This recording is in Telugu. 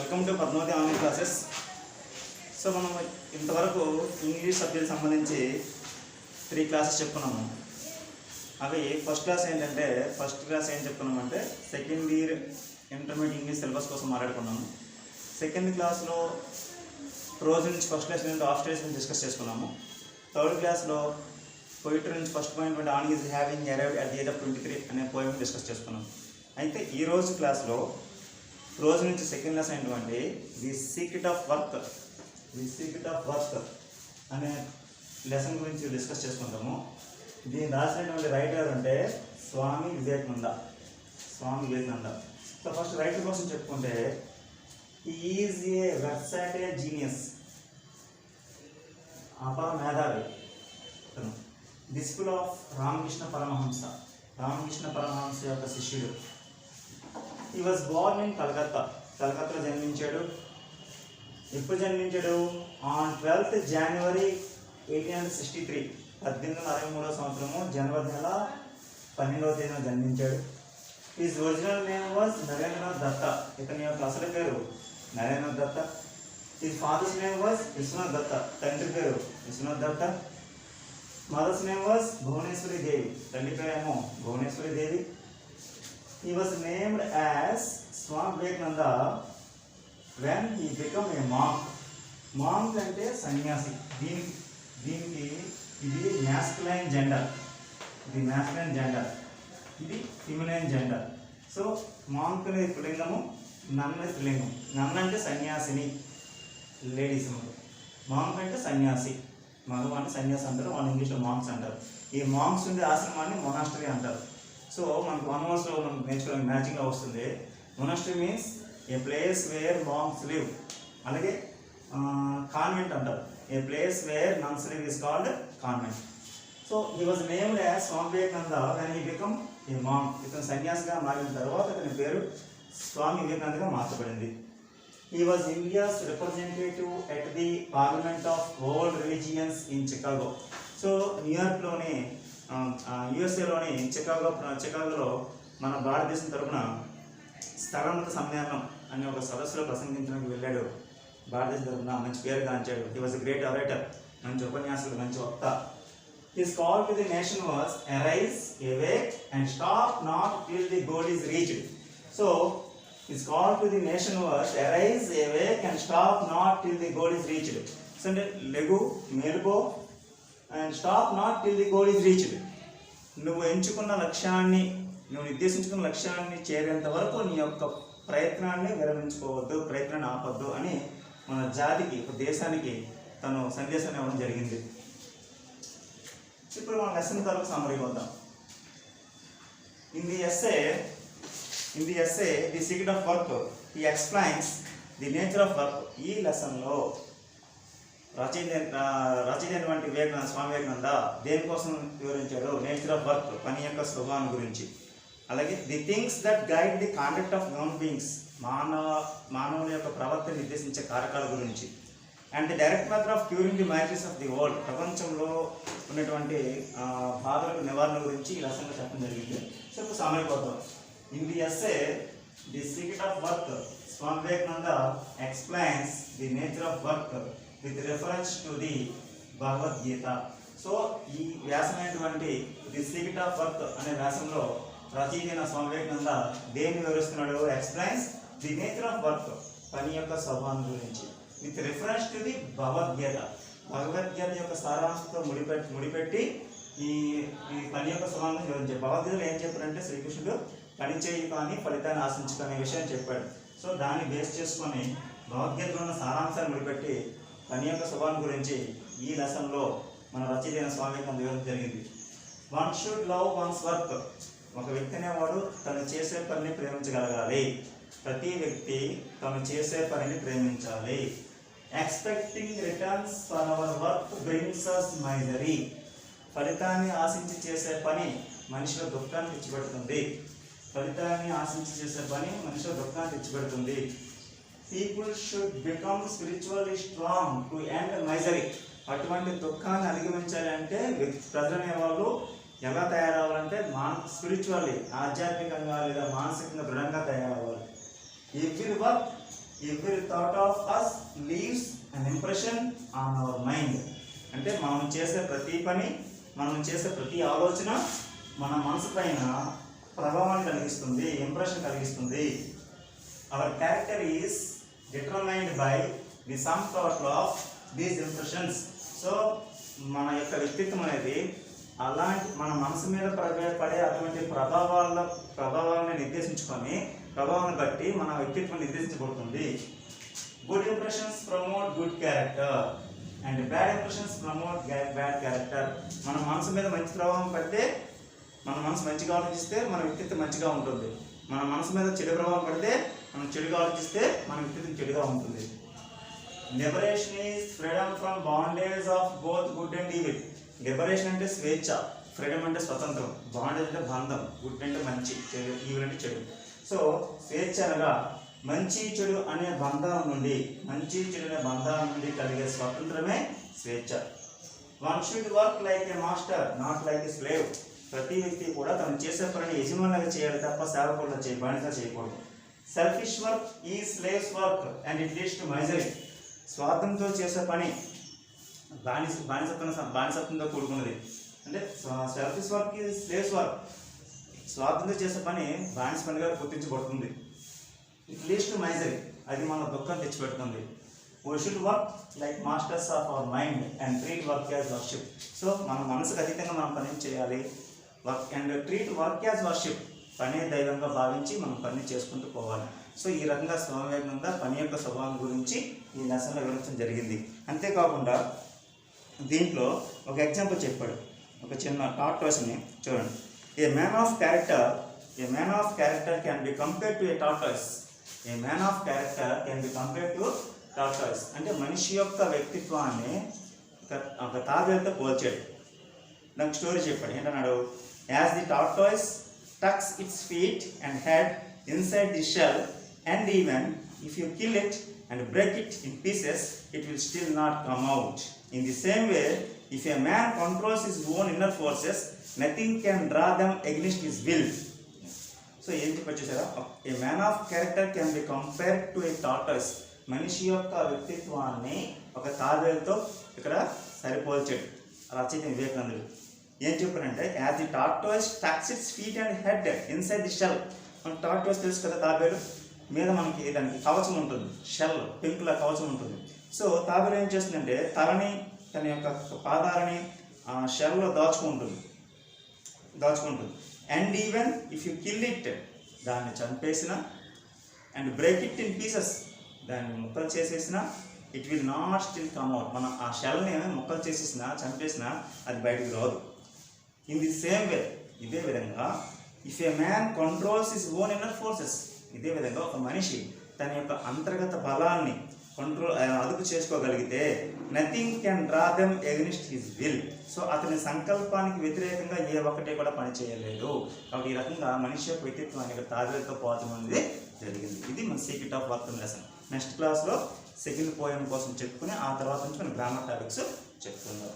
Welcome to Padmavathi online classes. So మనం ఇంతవరకు ఇంగ్లీష్ సబ్జెక్ట్ సంబంధించి 3 క్లాసెస్ చెప్పుకున్నాము. అవి ఫస్ట్ క్లాస్ ఏం చెప్పుకున్నామంటే second year intermediate English syllabus కోసం మాట్లాడుకున్నాము. సెకండ్ క్లాస్లో రోజు నుంచి ఫస్ట్ క్లాస్ నుంచి ఆఫ్ స్టేజ్ నుంచి డిస్కస్ చేసుకున్నాము. థర్డ్ క్లాస్లో పోయిటరీ నుంచి first point on is having arrived at the age of 23 అనే పోయం డిస్కస్ చేసుకున్నాం. అయితే ఈరోజు క్లాస్లో రోజు నుంచి సెకండ్ క్లాస్ అయినటువంటి ది సీక్రెట్ ఆఫ్ వర్క్ అనే లెసన్ గురించి డిస్కస్ చేసుకుంటాము. దీన్ని రాసినటువంటి రైటర్ అంటే Swami Vivekananda. So first writer కోసం చెప్పుకుంటే ఈజ్ ఏ వెర్సటైల్ జీనియస్, అపర మేధావి, డిసిపుల్ ఆఫ్ రామకృష్ణ పరమహంస యొక్క శిష్యుడు. హీ వాజ్ బోర్న్ ఇన్ కలకత్తాలో జన్మించాడు. ఎప్పుడు జన్మించాడు? ఆన్ 12th January 1863, 1863 సంవత్సరము జనవరి నెల 12వ తేదీన జన్మించాడు. His original name was Narendranath Datta. ఇతని యొక్క అసలు పేరు Narendranath Datta. His father's name was Vishwanath Datta. తండ్రి పేరు Vishwanath Datta. Mother's name was Bhuvaneshwari Devi. తండ్రి పేరేమో భువనేశ్వరి దేవి. He was named as Swami Vivekananda when he became a monk. Monk అంటే సన్యాసి. దీనికి ఇది మ్యాస్కులైన్ జెండర్, ఇది ఫిమినైన్ జెండర్. సో మాంక్ అనేది పుల్లింగము, నన్ అనేది స్త్రీలింగం. నన్ అంటే సన్యాసిని, లేడీస్. మాంక్ అంటే సన్యాసి, మగవాడిని అంటే సన్యాసి అంటారు, వాళ్ళు ఇంగ్లీష్లో మాంక్స్ అంటారు. ఈ మాంక్స్ ఉండే ఆశ్రమాన్ని మొనాస్టరీ అంటారు. సో మనకు 1 monthలో మనం నేర్చుకోవడానికి మ్యాచింగ్గా వస్తుంది. Monastery means a place where monks live. అలాగే కాన్వెంట్ అంటారు. A place where nuns live is called convent. So he was named as Swami Vivekananda when he become a monk. ఇతను సన్యాసిగా మారిన తర్వాత ఇతని పేరు స్వామి వివేకానందగా మార్చబడింది. He was India's representative at the parliament of world religions in Chicago. So న్యూయార్క్లోని యుఎస్ఏలోని చికాగోలో మన భారతదేశం తరఫున స్థలమత సమ్మేళనం అనే ఒక సదస్సులో ప్రసంగించడానికి వెళ్ళాడు. భారతదేశం తరఫున మంచి పేరు గాంచాడు. హీ వాజ్ ఎ గ్రేట్ అరైటర్, మంచి ఉపన్యాసాలు, మంచి వక్త. His call to the nation was arise, awake and stop not till the goal is reached. So his call to the nation was arise, awake and stop not till the goal is reached. So అంటే లెగు, మేలుకో, and stop not till the goal is reached. నువ్వు ఎంచుకున్న లక్ష్యాన్ని, నువ్వు నిర్దేశించుకున్న లక్ష్యాన్ని చేరేంత వరకు నీ యొక్క ప్రయత్నాన్ని విరమించుకోవద్దు, ప్రయత్నాన్ని ఆపొద్దు అని మన జాతికి, దేశానికి తను సందేశాన్ని ఇవ్వడం జరిగింది. ఇప్పుడు మన లెసన్ తరకు సమ్మరీ వద్దాం. In the essay the secret of work he explains the nature of work. ఈ లెసన్లో రచయిత స్వామి వివేకానంద దేనికోసం వివరించాడు? నేచర్ ఆఫ్ వర్క్, పని యొక్క స్వభావం గురించి. అలాగే the things that guide the conduct of human beings, మానవుల యొక్క ప్రవర్తన నిర్దేశించే కారకాల గురించి. And the direct method of curing the miseries of the world, ప్రపంచంలో ఉన్నటువంటి బాధలకు నివారణ గురించి ఈ లెసన్లో చెప్పడం జరిగింది. సో ఇప్పుడు summary కొద్దాం. In the essay the secret of work, Swami Vivekananda explains the nature of work with reference to the Bhagavad Gita. So ఈ వ్యాసమైనటువంటి ది సీక్రెట్ ఆఫ్ వర్క్ అనే వ్యాసంలో రచయిత స్వామి వివేకానంద దేన్ని వివరిస్తున్నాడు? Explains the nature of work, పని యొక్క స్వభావం గురించి, with reference to the Bhagavad Gita యొక్క సారాంశంతో ముడిపెట్టి ఈ పని యొక్క స్వభావం వివరించాడు. భగవద్గీతలో ఏం చెప్పారంటే శ్రీకృష్ణుడు పని చేయి కానీ ఫలితాన్ని ఆశించు అనే విషయం చెప్పాడు. సో దాన్ని బేస్ చేసుకొని భగవద్గీతలో ఉన్న సారాంశాన్ని ముడిపెట్టి పని యొక్క స్వభావం గురించి ఈ లెసన్లో మన రచయిత స్వామి వివేకానంద వివరించడం జరిగింది. One should love once work. ఒక వ్యక్తి అనేవాడు తను చేసే పనిని ప్రేమించగలగాలి. ప్రతి వ్యక్తి తను చేసే పనిని ప్రేమించాలి. Expecting returns for our work brings us misery. ఫలితాన్ని ఆశించి చేసే పని మనిషిలో దుఃఖాన్ని తెచ్చిపెడుతుంది. People should become spiritually strong to end misery. అటువంటి దుఃఖాన్ని అధిగమించాలి అంటే ప్రజలు అనేవాళ్ళు ఎలా తయారవ్వాలంటే స్పిరిచువల్లీ, ఆధ్యాత్మికంగా లేదా మానసికంగా దృఢంగా తయారవ్వాలి. Every work every thought of us leaves an impression on our mind. అంటే మనం చేసే ప్రతి పని, మనం చేసే ప్రతి ఆలోచన మన మనసు పైన ప్రభావాన్ని కలిగిస్తుంది, ఇంప్రెషన్ కలిగిస్తుంది. Our character is determined by the sum total of these impressions. So మన యొక్క వ్యక్తిత్వం అనేది అలాంటి మన మనసు మీద పడే అటువంటి ప్రభావాలను నిర్దేశించుకొని, ప్రభావాన్ని బట్టి మన వ్యక్తిత్వం నిర్దేశించబడుతుంది. Good impressions promote good character and bad impressions promote bad character. మన మనసు మీద మంచి ప్రభావం పడితే, మన మనసు మంచిగా ఆలోచిస్తే మన వ్యక్తిత్వం మంచిగా ఉంటుంది. మన మనసు మీద చెడు ప్రభావం పడితే, మనం చెడుగా ఆలోచిస్తే మన వ్యక్తిత్వం చెడుగా ఉంటుంది. Liberation is freedom from bondage of both good and evil. Liberation అంటే స్వేచ్ఛ, ఫ్రీడమ్ అంటే స్వతంత్రం, బాండేజ్ అంటే బంధం, గుడ్ అంటే మంచి, చెడు ఈవిల్ అంటే చెడు. సో స్వేచ్ఛ అనగా మంచి చెడు అనే బంధాల నుండి, మంచి చెడు అనే బంధాల నుండి కలిగే స్వతంత్రమే స్వేచ్ఛ. One should work like A master not like a slave. ప్రతి వ్యక్తి కూడా తను చేసే పనిని యజమానిగా చేయాలి తప్ప సేవకుడిగా బానిసగా చేయకూడదు. Selfish work is slave's work and it leads to misery. స్వార్థంతో చేసే పని బానిసత్వంతో కూడుకున్నది. అంటే selfish work is slave's work, స్వార్థంతో చేసే పని బానిస పనిగా గుర్తించబడుతుంది. ఇట్ లీడ్స్ టు మైజరీ, అది మన దుఃఖం తెచ్చిపెడుతుంది. We should work like masters of our mind and treat work as worship. So మన మనసుకు అతీతంగా మనం పని చేయాలి. Work and treat work as worship, పనే దైవంగా భావించి మనం పని చేసుకుంటూ పోవాలి. సో ఈ రకంగా స్వయంగా పని యొక్క స్వభావం గురించి ఈ లెసన్లో వివరించడం జరిగింది. అంతేకాకుండా దీంట్లో ఒక ఎగ్జాంపుల్ చెప్పాడు, ఒక చిన్న టార్టాయిస్ని చూడండి. ఏ man of character can be compared to A tortoise. A man of character can be compared to tortoise. అంటే మనిషి యొక్క వ్యక్తిత్వాన్ని ఒక తాబేలుతో పోల్చాడు. నాకు స్టోరీ చెప్పాడు. ఏంటన్నాడు? As the tortoise tucks its feet and head inside the shell, and even if you kill it and break it in pieces, it will still not come out. In the same way, if a man controls his own inner forces, nothing can draw them against his will. So ఏం చెప్పచ్చు చూసారా? ఏ man of character can be compared to A tortoise. మనిషి యొక్క వ్యక్తిత్వాన్ని ఒక తాబేలుతో ఇక్కడ సరిపోల్చాడు రచయిత వివేకానందుడు. ఏం చెప్పారంటే, as the tortoise tucks its feet and head inside the shell. మన టార్టాయిస్ తెలుసు కదా, తాబేలు మీద మనకి దానికి కవచం ఉంటుంది, షెల్ పెంకుల కవచం ఉంటుంది. సో తాబేలు ఏం చేస్తుందంటే తలని, తన యొక్క పాదాలని షెల్లో దాచుకుంటుంది. And even if you kill it, దాన్ని చంపేసిన, and break it in pieces, దాన్ని ముక్కలు చేసేసిన, it will not still come out. మనం ఆ షెల్ని ముక్కలు చేసేసిన, చంపేసిన అది బయటికి రాదు. ఇన్ ది సేమ్ వే, ఇదే విధంగా if A man controls his own inner forces, ఇదే విధంగా ఒక మనిషి తన యొక్క అంతర్గత బలాన్ని అదుపు చేసుకోగలిగితే, nothing can draw them against his will. So అతని సంకల్పానికి వ్యతిరేకంగా ఏ ఒక్కటే కూడా పని చేయలేదు. కాబట్టి ఈ రకంగా మనిషి యొక్క వ్యక్తిత్వాన్ని తాబేలుతో పోవడం అనేది జరిగింది. ఇది మన secret of work lesson. Next క్లాస్లో సెకండ్ పోయం కోసం చెప్పుకుని ఆ తర్వాత నుంచి మనం గ్రామర్ టాపిక్స్ చెప్తున్నాం.